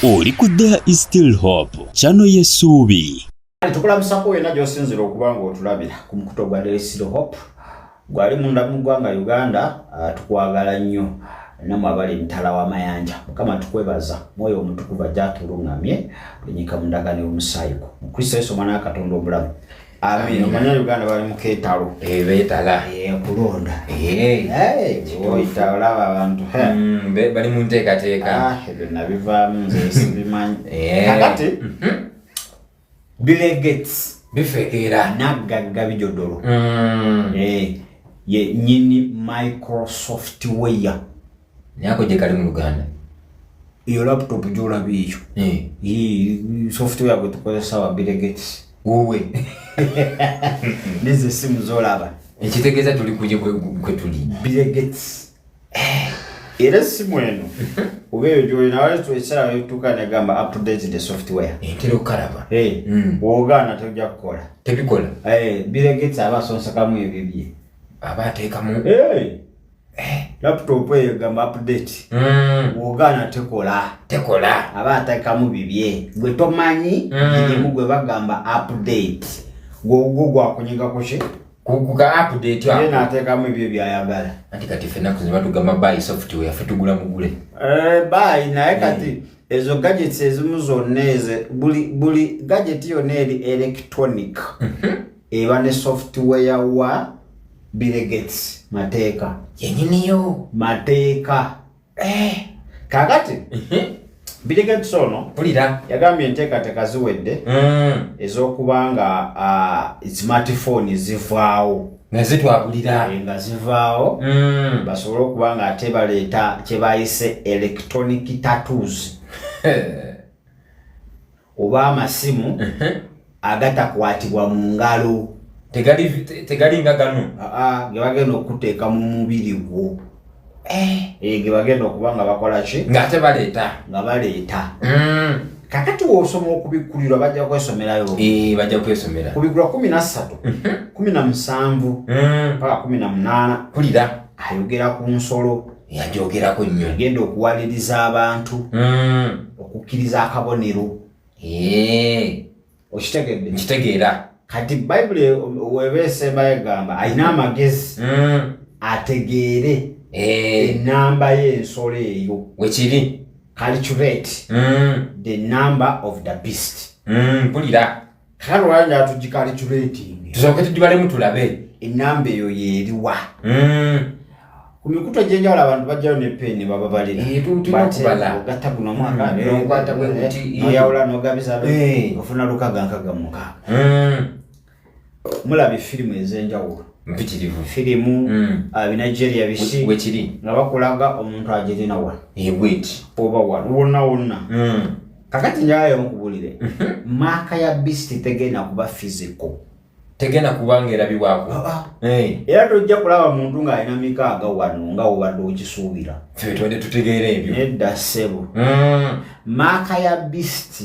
Oli ku There is Still Hope channel y'essuubi. Tukulamusako wena gy'osinzira okuba ng'otulabira ku mukuto gwa There is Still Hope gwali munda mu ggwanga Uganda. Tukwagala nnyo namwe abali mutala w'amayanja. Mukama tukwebaza mwoyo omutukuvu ajja atulungamye lunyika mu ndagaano y'omusaayi gwo mu Kristo Yesu omwana wa Katonda omulamu. Amen. Omanya Uganda bali mu keetalo beetala kulonda oyita olaba abantu bali mu nteekateeka ebyo nabivaamu nze sibimanyi kakati Bill Gates bifekeera naggagga bijodolo ye nyini Microsoft weya nyako je kali mu Uganda iyo laptop jola biyo software gwe tukozesa wa Bill Gates wowe nize simu zolaba ekitegeeza tuli kuje kwe tuli Bill Gates era simu eno obeyo joina wale tuesala wetuka negamba update the software entero kalaba wogana tujja kukola tebikola Bill Gates abasonsa kamu ebibye abateekamu laptop eyo gamba update wogana tekola abateekamu bibye gwe tomanyi kirimu gwe bagamba update gwakunyiga kushe kuka update ye nateekamu ebyo byayagala anti kati fena kuzima tugamba buy software fetugula mugule buy naye kati ezo gadgets ezimu zonna buli gadget yonna eri electronic eba ne software wa Bill Gates mateeka yenyiniyo mateeka kakati Bill Gates ono pulira yagambye enteekateeka ziwedde ez'okubanga smartphone zivaawo nga zivaawo basobole okuba nga ate baleeta kye bayise electronic tattoos oba amasimu agatakwatibwa mu ngalo tegali nga gano ge bagenda okuteeka mu mubiri gwo ge bagenda okuba nga bakola ki ng'ate baleeta kakati w'osoma okubikkulirwa bajja kwesomerayo bajja kwesomera kubigula 13 17 mpaka 18 pulira ayogera ku nsolo yajogerako nnyo agenda okuwaliriza abantu okukkiriza akabonero okitegedde nkitegeera kati Bible webeesemba egamba ayina amagezi ategeere enamba y'ensolo eyo wekiri calculate the number of the beast pulira kale wanja atugicalculating tusooke tugibalemu tulabe enamba eyo yeeriwa ku mikuto gyenjawulo abantu bajjayo ne peni baba balina tulina ogatta guno mwaka nokwata bwe kuti noyawula nogabiza ofuna lukaga mukaaga mulabe firimu ez'enjawulo mpitirivu firimu Nigeria bisi wekiri nga bakulaga omuntu agirina wa bweti oba wonna kakati njayo mukubulire maaka ya beast tegenda kuba physical tegenda kubanga erabibwako era tojja kulaba muntu ng'alina mikaaga wano nga obadde okisuubira ffe twadde tutegeera ebyo nedda ssebo maaka ya beast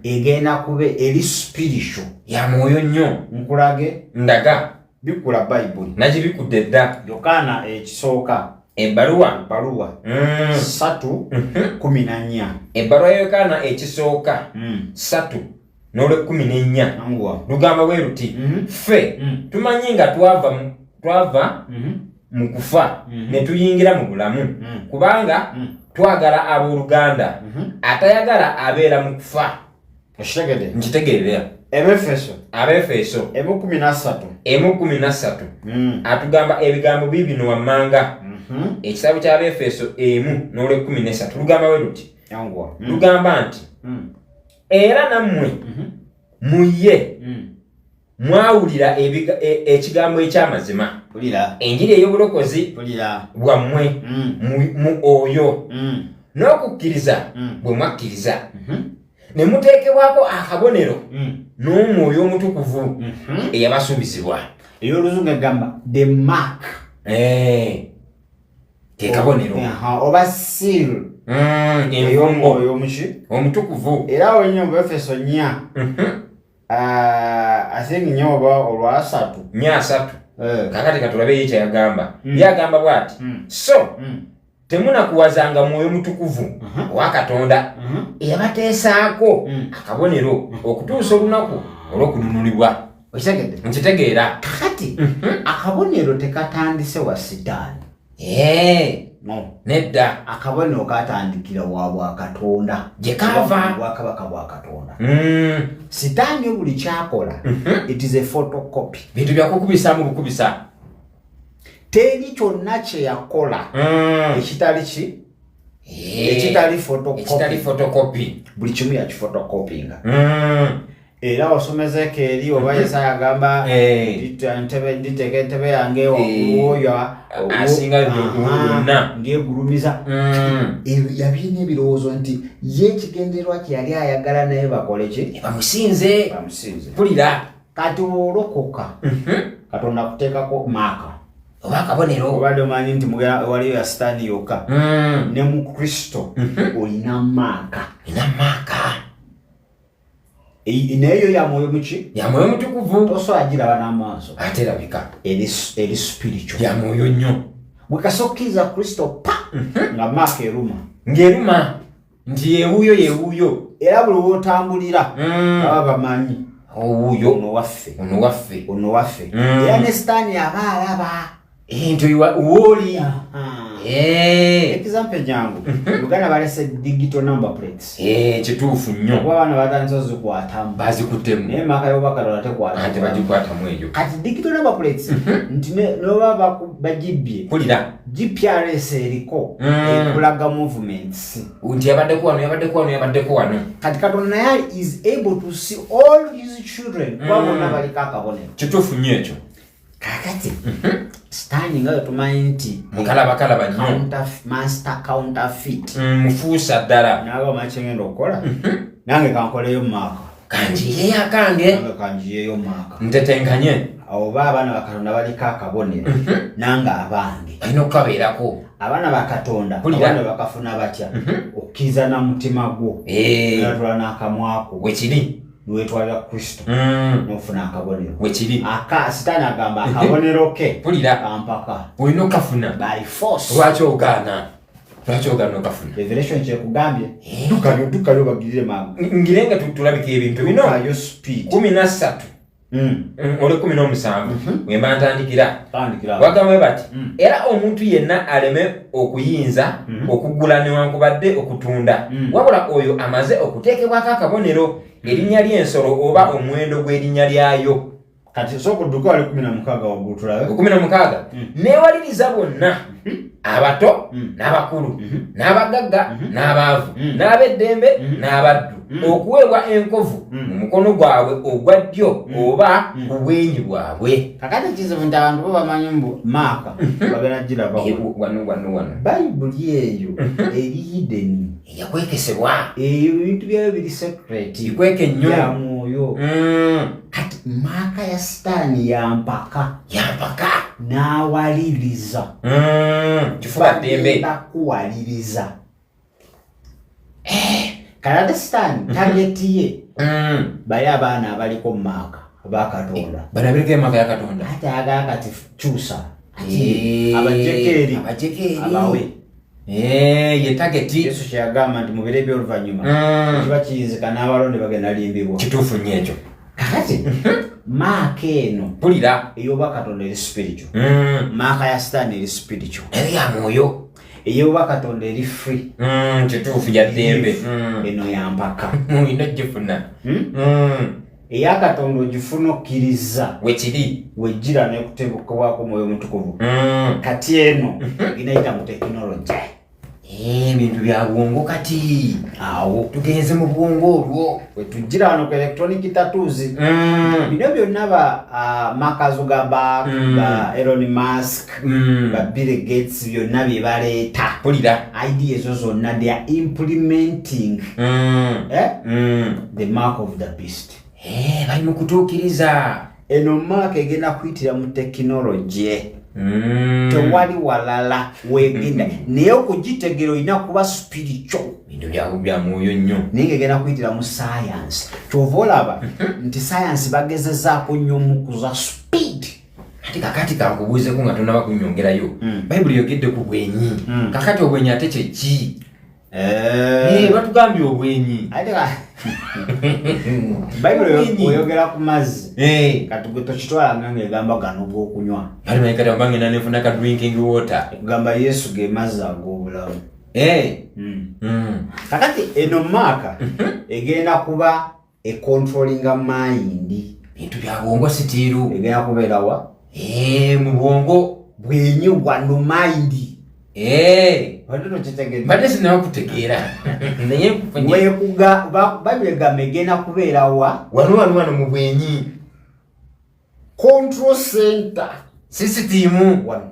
egenda kuba eri spiritual ya mwoyo nnyo nkulage ndaga bikula Bible nagibikudde dda Yokaana ekisooka ebbaluwa 3:14 ebbaluwa ya Yokaana ekisooka 3:14 lugamba bwe luti ffe tumanyi nga twava mu kufa ne tuyingira mu bulamu kubanga twagala abooluganda atayagala abeera mu kufa nkitegeerera Abefeso 1:13 atugamba ebigambo bibino wammanga ekitabo ky'Abefeso 1:13 lugamba bwe luti lugamba nti era nammwe muye mwawulira ekigambo eky'amazima enjiri ey'obulokozi bwammwe mu oyo n'okukkiriza bwe mwakkiriza ne muteekebwako akabonero n'omwoyo omutukuvu eyabasuubizibwa ey'oluzungu egamba the mark tekabonero oba seal ey'omwoyo omutukuvu era wenyo mu Efeso 4 I think nyoba olwa 3 kakati katulabe yicha yagamba yagamba bwati so temuna kuwazanga mwoyo mutukuvu wa Katonda eyabateesaako akabonero okutuusa olunaku olw'okununulibwa. Okitegedde? Nkitegeera. Kati akabonero tekatandise wa Sitaani. No. Nedda. Akabonero katandikira wa Bwakatonda. Gye kava. Bwakabaka bwa Katonda. Sitaani buli kyakola, it is a photocopy. Bintu byakukubisa mu bukubisa. Teri kyonna kye yakola ekitali ki? Ekitali photocopy. Ekitali photocopy. Buli kimu yakifotocopinga. Era wasomezeko eri oba Yesaya agamba nditeka entebe yange waggulu oyo asinga byonna ndyegulumiza. Yabina ebirowoozo nti ye ekigendererwa kye yali ayagala naye bakole ki? Bamusinze. Pulira. Kati olokoka Katonda kuteekako maaka oba akabonero. obadde omanyi nti waliyo ya Sitaani yokka ne mu Kristo olina maaka. Naye ya mwoyo muki? Ya mwoyo mutukuvu. Tosobola giraba n'amaaso. Ate erabika. Eri spiritual. Ya mwoyo nnyo. Bwe kasokkiriza Kristo pa nga maaka eruma. Ng'eruma nti yeewuuyo. Era buli w'otambulira baba bamanyi owuuyo ono waffe. Era ne Sitaani aba alaba nti wooli. Example jangu Uganda balese digital number plates. Kituufu nnyo. Kuba bana batandise ozikwatamu. Bazikuttemu. Naye maaka y'Obwakatonda tekwata. Ate bagikwatamu eyo. Kati digital number plates nti noba bagibbye. Pulira. GPRS eriko ekulaga movements. Nti yabaddeko wano. Kati Katonda naye is able to see all his children. Kuba bonna baliko akabonero. Kituufu nnyo ekyo. Kakati Sitaani nga tumanyi nti mukalaba nnyo. Master counterfeit. Mufuusa ddala. Nawe omanyi kye ngenda okukola? Nange kankoleyo maaka. Kanjiyeyo akange. Nange kanjiyeyo maaka. Ntetenkanye. Oba abaana ba Katonda baliko akabonero nange abange. Balina okukabeerako. Abaana ba Katonda abana bakafuna batya okkiriza na mutima gwo. Natula n'akamwako. Wekiri. Niwetwalira Kristo n'ofuna akabonero. Wekiri. Sitaani agamba akabonero ke. Pulira. Kampaka. Olina okafuna. By force. Lwaki ogaana okafuna? Revelation kyekugambye dukayo bagirire mangu. Ngirenga tulabika ebintu bino. Dukayo speed. 13. Ole 17 wemba ntandikira. Wagamba bati era omuntu yenna aleme okuyinza okugula newankubadde okutunda wabula oyo amaze okuteekebwako akabonero erinnya ly'ensolo oba omuwendo gw'erinnya lyayo. Kati sokudduka wali 16 waggulu tulabe. 16 neewaliriza bonna abato n'abakulu n'abagagga n'abaavu n'ab'eddembe n'abaddu okuweebwa enkovu mu mukono gwabwe ogwa ddyo oba ku bwenyi bwabwe. Kakati kizibu nti abantu bo bamanyi mbu maaka bagenda girabako. Wano. Bayibuli eyo eri hidden. Yakwekesebwa. Ebintu byayo biri secret. Bikweke nnyo. Ya mwoyo. Kati maaka ya Sitaani yampaka. N'awaliriza. Kifuba ddembe. Kuwaliriza. Kalade Sitaani target ye. Bali abaana abaliko maaka ba Katonda. Balabireko maaka ya Katonda. Ate agala kati kyusa. Abajekeeri. Abawe. Ye target. Yesu kyagamba nti mu biro eby'oluvannyuma kiba kiyinzika n'abalonde bagenda limbibwa. Kituufu nnyo ekyo. Kakati maaka eno pulira ey'Obwakatonda eri spiritual. Maaka ya Sitaani eri spiritual. Eri ya mwoyo. Ey'Obwakatonda eri free. Kituufu ya ddembe. Eno ya mpaka. Olina gifuna. Eya Katonda ogifuna okkiriza. Wekiri. Wejjira n'ekutebukibwako mwoyo mutukuvu. Kati eno inayita mu tekinologi. Ebintu bya bwongo kati. Awo tugenze mu bwongo olwo. Wetujjira wano ku electronic tattoos. Bino byonna makazo ga ba Elon Musk, ba Bill Gates byonna bye baleeta. Pulira. Idea ezo zonna they are implementing the mark of the beast. Bali mu kutuukiriza. Eno mark egenda kuyitira mu tekinologi. Tewali walala wegenda naye okugitegeera olina kuba spiritual. Bintu bya mwoyo nnyo. Naye egenda kuyitira mu science. Kyova olaba nti science bagezezzaako nnyo mukuza speed. Ati kakati kankubuuze ko nga tonaba kunnyongerayo. Bayibuli yogedde ku bwenyi. Kakati obwenyi ate kye ki? Batugambye obwenyi. Ate ka Bayibuli oyogera ku mazzi. Kati gwe tokitwala nga egamba gano g'okunywa. Bali mayikata bange nanefuna ka drinking water. Kugamba Yesu ge mazzi ag'obulamu. Kakati eno maaka egenda kuba controllinga mind. Bintu bya bwongo sitiiru. Egenda kubeera wa? Mu bwongo bwenyi wano mind. Watoto chitegedde. Bade sinawa kutegeera. Naye kufanya. Wewe Bayibuli egamba egenda kubeera wa? Wano mu bwenyi. Control center. Sisitimu. Wano.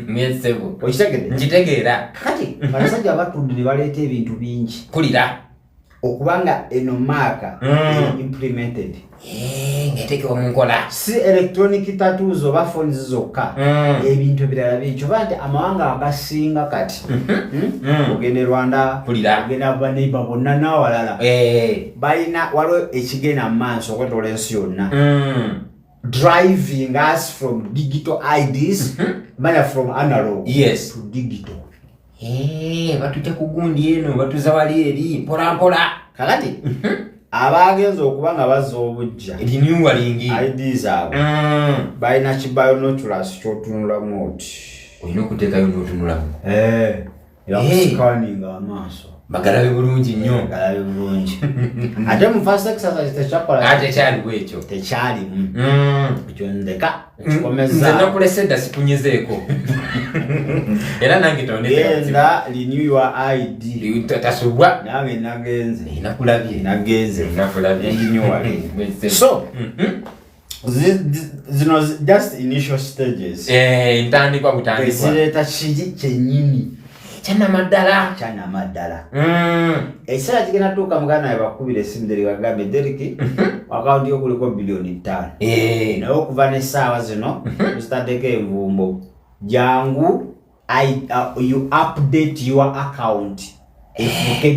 Mwesebo. Okitegedde? Njitegeera. Kati abasajja abatudde ne baleeta ebintu bingi. Kulira. Okubanga eno maaka implemented. Ngetekewa mu nkola. Si electronic tattoos oba phones zokka. Ebintu ebirala bingi. Oba nti amawanga agasinga kati. Ogende Rwanda. Kulira. Ogenda baneiba bonna n'awalala. Balina waliwo ekigenda mu maaso okwetola ensi yonna. Driving us from digital IDs, from analog to digital. Batujja kugundi eno batuza wali eri mpola. Kakati abagenza okuba nga bazza obujja renewing IDs abo balina kibionoculars kyotunulamu oti olina okuteekayo n'otunulamu yakusikaninga amaaso bagalabe bulungi nnyo. Bagalabe bulungi. Ate mu first exercise tekyakola. Ate kyaliwo ekyo. Tekyalimu. Ekyo ndeka kikomeza. Nze nakulese dda sikunyizeeko. Era nange tondeka. Genda renew your ID. Tasubwa. Nange nagenze. Nakulabye. Nagenze. Nakulabye. Renewal. So, zino just initial stages. Ntandikwa butandikwa. Zireta kiri kyennyini. Chanamaddala. Ekiseera kigenda tuuka muganda naye bakubira essimu deri bagambe Deriki akawunti yo kuliko bilioni 5. Naye okuva n'essaawa zino tuzitaddeko envumbo jangu you update your account efuke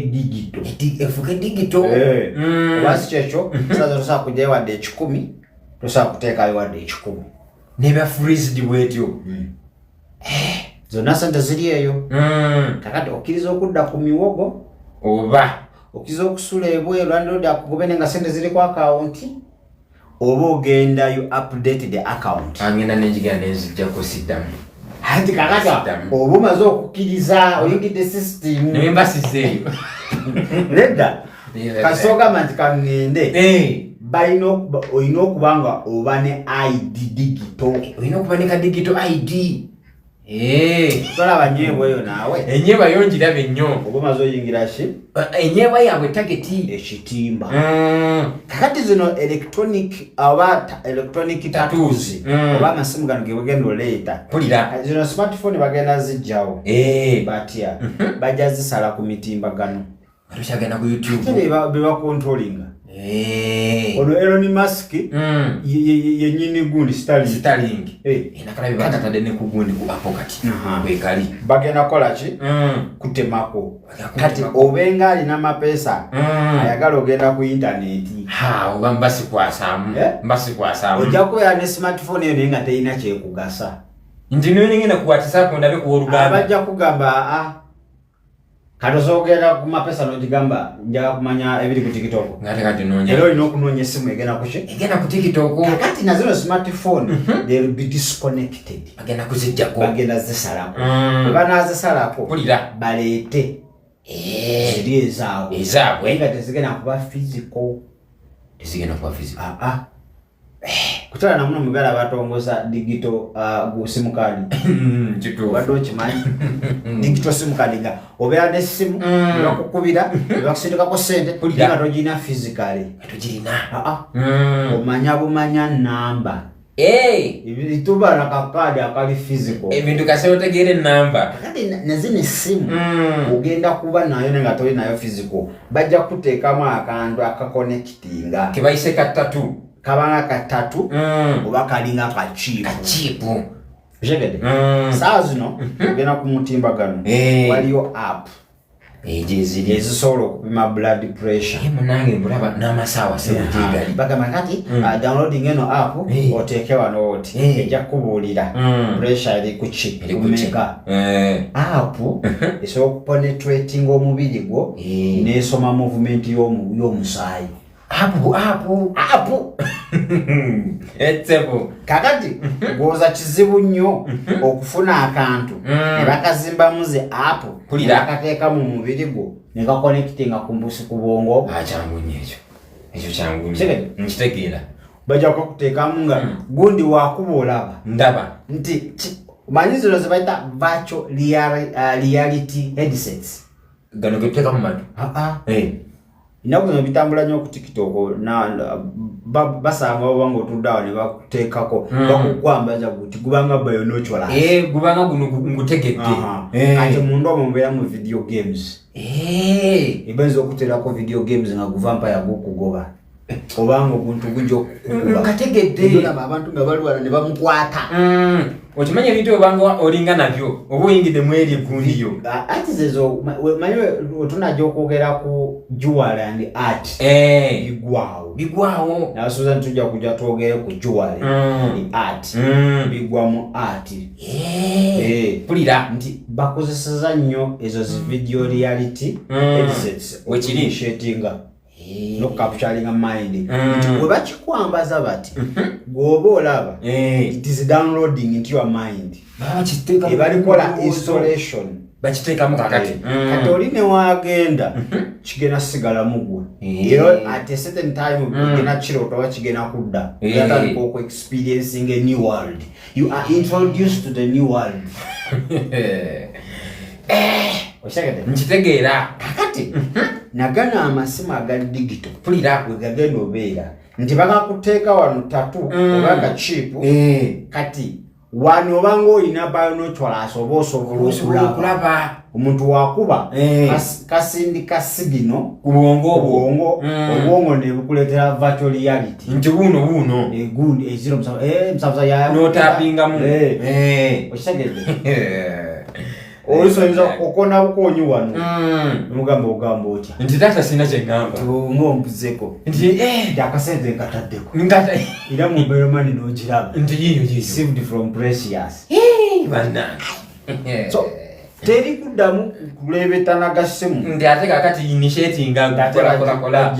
digital. Wasi kyekyo saza tosobola kujjayo wadde 10 tosobola kuteekayo wadde 10 neba freezed bwetyo. Zonna sente ziri eyo. Kakati okkiriza okudda ku miwogo oba okkiriza okusula ebweru andodi akugobene nga sente ziri ku akawunti oba ogenda you update the account. Angenda n'enjigenda nezijjako siddamu. Ati kakati oba omaze okukkiriza oyingidde system nembasizeeyo nedda kasooka nti kaŋŋende olina okuba nga oba ne ID digital. Olina okuba ne ka digital ID. Tolaba nyeebwa eyo naawe. Enyeebwa yo ngirabe nnyo. Oba omaze oyingira ki? Enyeebwa yaabwe tageti. Ekitimba. Kakati zino electronic tattoos oba amasimu gano ge bagenda oleeta. Pulira. Zino smartphone bagenda zijjawo. Batya. Bajja zisala ku mitimbagano. Batukyagenda ku YouTube. Be bakontrolinga. Ono Elon Musk yennyini gundi Starlink. Nakalabe bakatadde ne ku gundi ku Apple kati. Bwekali. Bagenda kola ki? Kutemako. Kati obenga alina amapeesa ayagala ogenda ku internet. Oba mbasikwasaamu. Ojja kubeera ne smartphone eyo naye nga terina kyekugasa. Nti nengenda ku WhatsApp ndabe ku Oluganda. Bajja kugamba kati osobola ku mapesa n'ogigamba njaga kumanya ebiri ku TikTok. Ngate kati nonya. Era olina okunoonya essimu egenda ku ki? Egenda ku TikTok. Kakati na zino smartphone they will be disconnected. Bagenda kuzijjako. Bagenda zisalako. Bwe banaazisalako baleete ziri ezaabwe. Nga tezigenda kuba physical. Kutala na muno mugala batongoza digital simu card. Wadde okimanyi digital simu card nga obeera n'essimu bakukubira bakusindikako ssente nga togirina physically. Omanya bumanya namba. Tuba na kakaadi akali physical. Ebintu kase otegeera ennamba. Kakati nazino essimu ogenda kuba nayo nga toli nayo physical. Bajja kuteekamu akantu akakonectinga. Ke bayise katatu. Kabanga katatu oba kalinga kachipu. Jegede. Saa zino ogenda ku mutimbagano waliyo app ezisobola okupima blood pressure. Munange mbulaba n'amasaawa sebujigali. Bagamba kati downloading eno app oteeke wano oti ejja kukubuulira pressure eri ku ki kumeka. App esobola okupenetrating omubiri gwo n'esoma movement y'omusaayi. App Etebo kakati goza kizibu nnyo okufuna akantu ne bakazimbamu ze app akateeka mu mubiri gwo ne gakonectinga ku mbusi ku bwongo. Kyangunye ekyo kyangunye nkitegeera. Bajja kukuteekamu nga gundi waakuba olaba ndaba nti manyi zino ze bayita virtual reality headsets. Gano getuteeka mu matu. Inaku zino bitambula nnyo ku TikTok basanga oba ng'otudde awo ne bakuteekako bakukwambaza guti gubanga bionocholas. Gubanga guno ngutegedde. Ate munda omwo mubeera mu video games. Ebayinza okuteerako video games nga guvampire gukugoba. Obanga omuntu gujja okukuba. Kategedde. Olaba abantu nga baliwana ne bamukwata. Okimanya ebintu obanga olinga nabyo oba oyingidde mu eri egundiyo. Ati zezo manyi tunajja okwogera ku jewelry and art. Bigwawo. Nasuza ntujja kujja twogere ku jewelry and art. Bigwa mu art. Pulira nti bakozeseza nnyo ezo video reality headsets wekiri shatinga no capturing a mind. We bakikwambaza bati gwoba olaba it is downloading into your mind. Ebalikola installation bakiteekamu kakati kati oli ne wagenda kigenda sigala mugwa era at a certain time kigenda kirota oba kigenda kudda yatandika oku experiencing a new world. You are introduced to the new world. Nkitegeera kakati nagana amasimu aga digital pulira we gagenda obeera nti bakakuteeka wano tatu oba kachipu kati wano obanga olina bionocholas oba osobola okulaba omuntu wakuba kasindika sigino ku obwongo ne bukuleetera virtual reality nti buno egundi eziro musabuza ya notapingamu okitegeedde olusoyinza okona bukonyi wano ogamba otya nti tata sina kyengamba ng'ompuzeko nti akasente nkataddeko era mu beromani n'ogiraba nti yiyo received from Precious. bannange so teri kuddamu kulebetana gasimu nti ate kakati initiatinga kolakola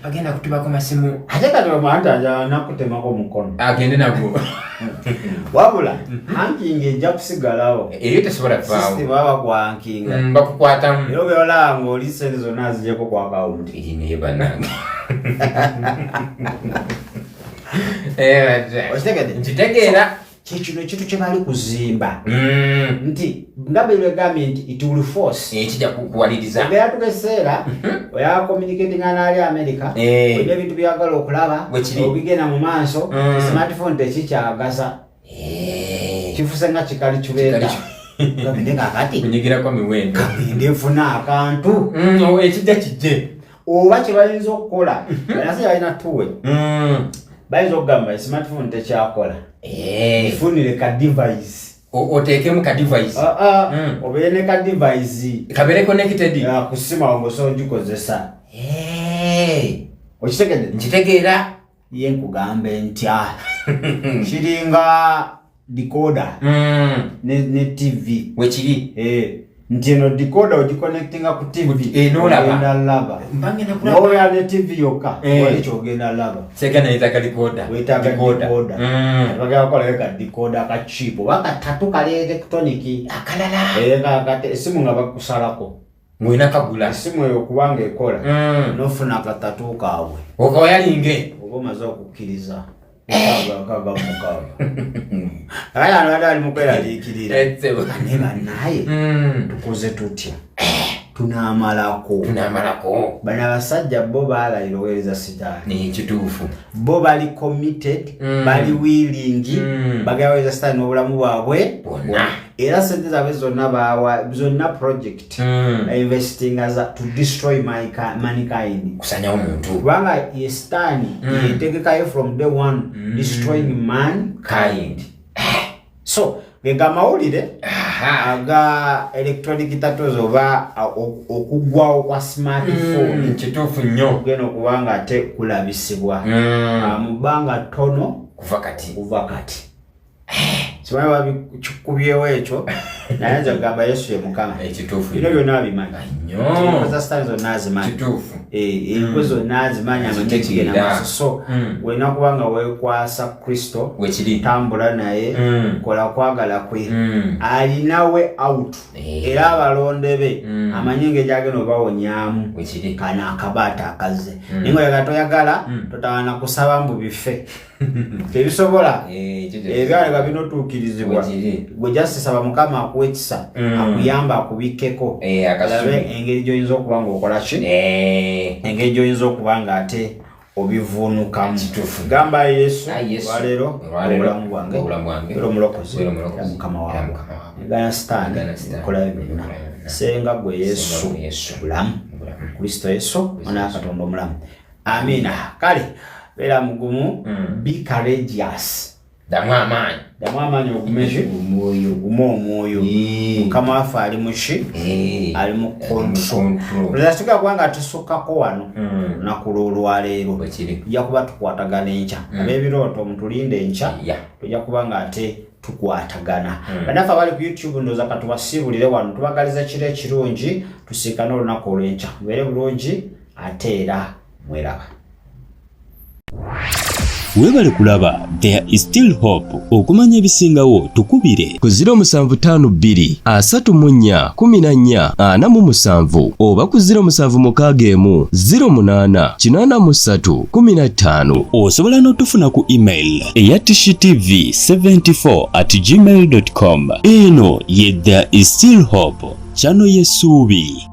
bagenda kutubako masimu ate kati omwantanja nakutemako mukono agende nagwo wabula hanking ejja kusigalawo eyo tesobola kuvaawo system baba gwankinga bakukwatamu era obeolaba ng'oli sente zonna zijjeko ku akawunti eri naye bannange nkitegeera kyekino ekintu kye bali kuzimba nti nga beegambye nti it will force ekijja kukuwaliriza obeera tugeseera oya communicatinga n'ali America olina ebintu byagala okulaba obigenda mu maaso smartphone tekikyagasa kifuse nga kikali kibeera gabinde kakati kunyigirako miwendo gabinde nfuna akantu ekijja kijje oba kye bayinza okukola nase balina tuwe bayinza okugamba smartphone tekyakola ifunire ka device oteekemu ka device obeere ne ka device kabere connected ku simu awo ng'osobola ogikozesa okitegedde nkitegeera ye nkugambe ntya kiringa decoder ne TV wekiri nti eno decoder ogiconnectinga ku TV nolaba nobeera ne TV yokka wali kyogenda laba sekanayita decoder wetaaga decoder bagenda kukolako ka decoder ka cheap oba katatu kali electronic akalala esimu nga bakusalako ng'olina kagula esimu eyo kubanga ekola nofuna akatatu kaabwe okawayalinge oba omaze okukkiriza alimukwelaliikirira ne bannaye tukoze tutya tunamalako bano abasajja bo baalayira oweereza sitaani kituufu bo bali committed bali willing bagala oweereza sitaani n'obulamu bwabwe bwonna era sente zaabwe zonna project investing as to destroy mankind kusanyawo omuntu kubanga ye sitaani yetegekayo from day one destroying mankind so gega mawulire aga electronic tattoos oba okugwawo kwa smartphone kituufu nnyo kugenda okuba nga ate kulabisibwa mu bbanga ttono kuva kati simanyi babikikubyewo ekyo naye nze kugamba Yesu ye Mukama bino byonna abimanyi enkoza sitaani zonna azimanyi enkoza zonna azimanyi amanyi kigenda maaso so olina kuba nga weekwasa Kristo tambula naye kola kwagala kwe alinawe out era abalonde be amanyi engeri agenda obawonyaamu kana akabaata akaze naye nga toyagala totawana kusaba mbu bife tebisobola ebyaleka binotuukirizibwa gwe jasisaba Mukama akuwa ekisa akuyamba akubikkeko alabe engeri gy'oyinza okuba nga okola ki engeri gy'oyinza okuba nga ate obivuunukamu gamba Yesu waleero obulamu bwange era omulokozi Mukama wange egana sitaani ekolayo byonna senga gwe Yesu bulamu Kristo Yesu ona Katonda omulamu amina kale beera mugumu be courageous damu amaanyi ogumeshi omwoyo Mukama waffe ali muki ali mu control lwatuka kubanga tusukkako wano lunaku lwolwaleero tujja kuba tukwatagana enkya ab'ebirooto mutulinde enkya tujja kuba nga ate tukwatagana bannaffe abali ku YouTube ndooza katubasiibulire wano tubagaliza kiro ekirungi tusiikane olunaku olw'enkya mubeere bulungi ate era mweraba. Webale kulaba There is Still Hope. Okumanya ebisingawo tukubire ku 0752 34 14 47 oba ku 0761 08 83 15. Osobola n'otufuna ku email eyatishitv74@gmail.com. Eno ye There is Still Hope, channel y'essuubi.